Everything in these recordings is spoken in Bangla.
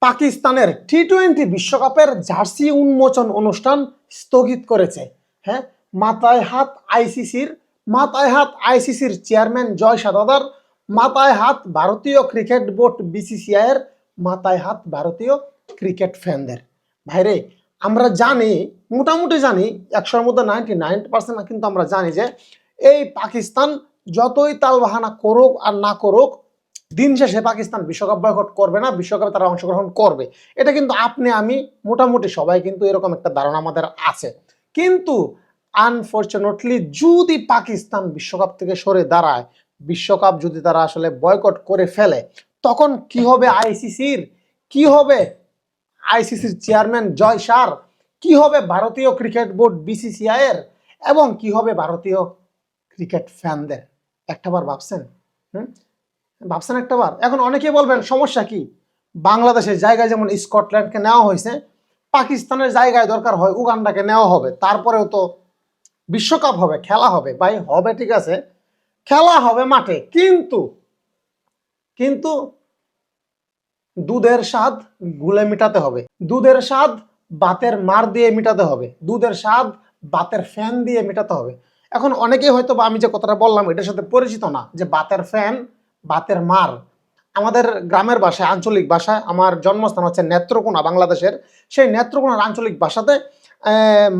পাকিস্তানের টি-20 বিশ্বকাপের জার্সি উন্মোচন অনুষ্ঠান স্থগিত করেছে। হ্যাঁ, মাথায় হাত আইসিসির চেয়ারম্যান জয় শাদাদার, মাথায় হাত ভারতীয় ক্রিকেট বোর্ড বিসিসিআই এর, মাথায় হাত ভারতীয় ক্রিকেট ফ্যানদের। ভাইরে, আমরা জানি, মোটামুটি জানি, 100-র মধ্যে 99% কিন্তু আমরা জানি যে এই পাকিস্তান যতই তালবাহানা করুক আর না করুক, দিন শেষে পাকিস্তান বিশ্বকাপ বয়কট করবে না, বিশ্বকাপে তারা অংশগ্রহণ করবে। এটা কিন্তু আপনি আমি মোটামুটি সবাই কিন্তু এরকম একটা ধারণা আমাদের আছে। কিন্তু আনফরচুনেটলি যদি পাকিস্তান বিশ্বকাপ থেকে সরে দাঁড়ায়, বিশ্বকাপ যদি তারা আসলে বয়কট করে ফেলে, তখন কি হবে আইসিসির, কি হবে আইসিসির চেয়ারম্যান জয় শাহ, কি হবে ভারতীয় ক্রিকেট বোর্ড বিসিসিআই এর, এবং কি হবে ভারতীয় ক্রিকেট ফ্যানদের? একটাবার ভাবছেন? ভাবছেন একটাবার? এখন অনেকে বলবেন সমস্যা কি, বাংলাদেশের জায়গায় যেমন স্কটল্যান্ডকে নেওয়া হয়েছে, পাকিস্তানের জায়গায় দরকার হয় উগান্ডাকে নেওয়া হবে, তারপরেও তো বিশ্বকাপ হবে, খেলা হবে। ভাই হবে, ঠিক আছে, খেলা হবে মাঠে, কিন্তু কিন্তু দুধের স্বাদ গুলে মিটাতে হবে, দুধের স্বাদ বাতের মার দিয়ে মিটাতে হবে, দুধের স্বাদ বাতের ফ্যান দিয়ে মেটাতে হবে। এখন অনেকেই হয়তো বা আমি যে কথাটা বললাম এটার সাথে পরিচিত না, যে বাতের ফ্যান বাতের মার। আমাদের গ্রামের ভাষায়, আঞ্চলিক ভাষায়, আমার জন্মস্থান হচ্ছে নেত্রকোনা বাংলাদেশের, সেই নেত্রকোনার আঞ্চলিক ভাষাতে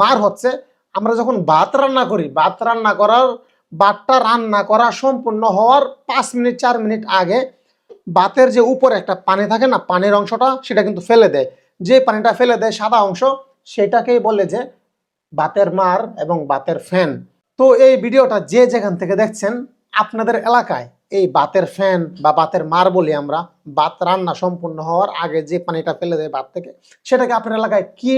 মার হচ্ছে আমরা যখন ভাত রান্না করি, ভাতটা রান্না করা সম্পূর্ণ হওয়ার 5 মিনিট 4 মিনিট আগে ভাতের যে উপরে একটা পানি থাকে না, পানির অংশটা, সেটা কিন্তু ফেলে দেয়। যে পানিটা ফেলে দেয় সাদা অংশ, সেটাকেই বলে যে ভাতের মার এবং ভাতের ফ্যান। তো এই ভিডিওটা যে যেখান থেকে দেখছেন, আপনাদের এলাকায় এই ভাতের ফ্যান বা ভাতের মার বলি আমরা, ভাত রান্না সম্পূর্ণ হওয়ার আগে যে পানিটা ফেলে দেয় ভাত থেকে, সেটাকে আপনার এলাকায় কি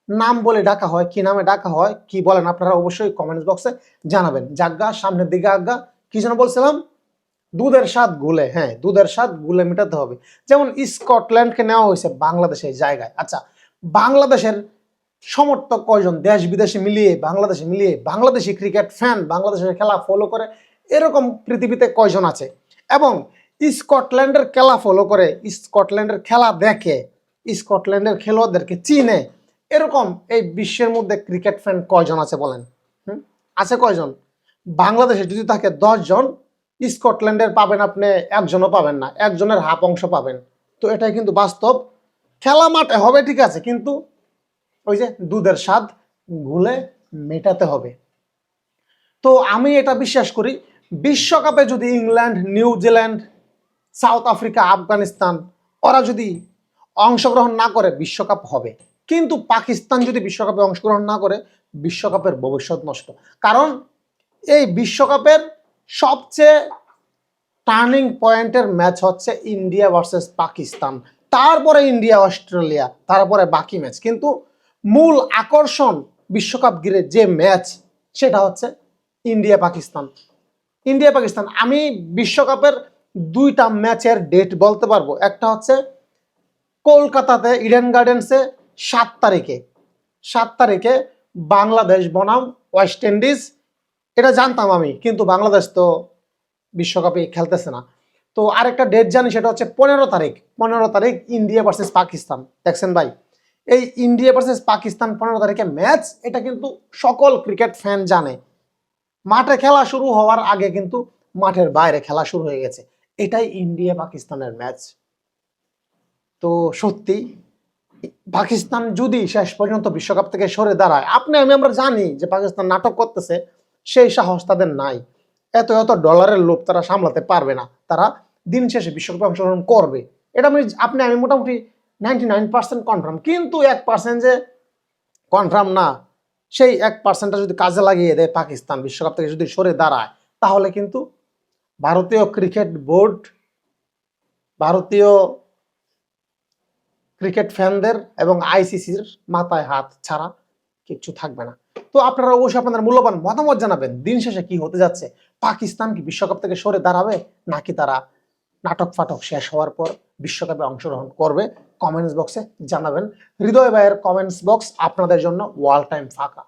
নাম বলে ডাকা হয়, কি নামে ডাকা হয়, কি বলেন আপনারা অবশ্যই কমেন্টস বক্সে জানাবেন। জাগা সামনের দিকে আজ্ঞা, কি যেন বলছিলাম, দুধের স্বাদ গুলে, হ্যাঁ, দুধের স্বাদ গুলে মেটাতে হবে। যেমন স্কটল্যান্ডকে নেওয়া হয়েছে বাংলাদেশের জায়গায়। আচ্ছা, বাংলাদেশের সমর্থক কয়জন, দেশ বিদেশে মিলিয়ে, বাংলাদেশি ক্রিকেট ফ্যান, বাংলাদেশের খেলা ফলো করে, এরকম পৃথিবীতে কয়জন আছে? এবং স্কটল্যান্ডের খেলা ফলো করে, স্কটল্যান্ডের খেলা দেখে, স্কটল্যান্ডের খেলোয়াড়দেরকে চিনে, এরকম এই বিশ্বের মধ্যে ক্রিকেট ফ্যান কয়জন আছে বলেন? আছে কয়জন? বাংলাদেশে যদি থাকে 10 জন, স্কটল্যান্ডের পাবেন আপনি একজনও পাবেন না, একজনের হাফ অংশ পাবেন। তো এটাই কিন্তু বাস্তব। খেলা মাঠে হবে, ঠিক আছে, কিন্তু ওই যে দুধের স্বাদ গুলে মেটাতে হবে। তো আমি এটা বিশ্বাস করি, বিশ্বকাপে যদি England, New Zealand, south Africa, Afghanistan ওরা যদি অংশগ্রহণ না করে, বিশ্বকাপ হবে। কিন্তু পাকিস্তান যদি বিশ্বকাপে অংশগ্রহণ না করে, বিশ্বকাপের ভবিষ্যৎ নষ্ট। কারণ এই বিশ্বকাপের সবচেয়ে টার্নিং পয়েন্টের ম্যাচ হচ্ছে ইন্ডিয়া ভার্সেস পাকিস্তান, তারপরে ইন্ডিয়া অস্ট্রেলিয়া, তারপরে বাকি ম্যাচ। কিন্তু মূল আকর্ষণ বিশ্বকাপ ঘিরে যে ম্যাচ, সেটা হচ্ছে ইন্ডিয়া পাকিস্তান। আমি বিশ্বকাপের 2টা ম্যাচের ডেট বলতে পারবো। একটা হচ্ছে কলকাতাতে ইডেন গার্ডেন্সে 7 তারিখে বাংলাদেশ বনাম ওয়েস্ট ইন্ডিজ। এটা জানতাম আমি, কিন্তু বাংলাদেশ তো বিশ্বকাপে খেলতেছে না। তো আরেকটা ডেট জানি, সেটা হচ্ছে 15 তারিখ ইন্ডিয়া ভার্সেস পাকিস্তান। দেখছেন ভাই, এই ইন্ডিয়া ভার্সেস পাকিস্তান 15 তারিখে ম্যাচ, এটা কিন্তু সকল ক্রিকেট ফ্যান জানে। মাঠে খেলা শুরু হওয়ার আগে কিন্তু মাঠের বাইরে খেলা শুরু হয়ে গেছে। এটাই ইন্ডিয়া পাকিস্তানের ম্যাচ। তো সত্যি পাকিস্তান যদি শেষ পর্যন্ত বিশ্বকাপ থেকে সরে দাঁড়ায়, আমরা জানি যে পাকিস্তান নাটক করতেছে, সেই সাহস তাদের নাই। এত ডলারের লোভ তারা সামলাতে পারবে না। তারা দিন শেষে বিশ্বকাপে অংশগ্রহণ করবে, এটা আমি মোটামুটি 99% কনফার্ম। কিন্তু 1% যে কনফার্ম না, সেই 1%টা যদি কাজে লাগিয়ে দেয় পাকিস্তান, বিশ্বকাপ থেকে যদি সরে দাঁড়ায়, তাহলে কিন্তু ভারতীয় ক্রিকেট বোর্ড, ভারতীয় ক্রিকেট ফ্যানদের এবং আইসিসির মাথায় হাত ছাড়া কিচ্ছু থাকবে না। তো আপনারা অবশ্যই আপনাদের মূল্যবান মতামত জানাবেন, দিন শেষে কি হতে যাচ্ছে? পাকিস্তান কি বিশ্বকাপ থেকে সরে দাঁড়াবে, নাকি তারা নাটক ফাটক শেষ হওয়ার পর বিশ্বকাপে অংশগ্রহণ করবে? কমেন্টস বক্সে জানাবেন। হৃদয় ভাইয়ের কমেন্টস বক্স আপনাদের জন্য ওয়াল টাইম ফাঁকা।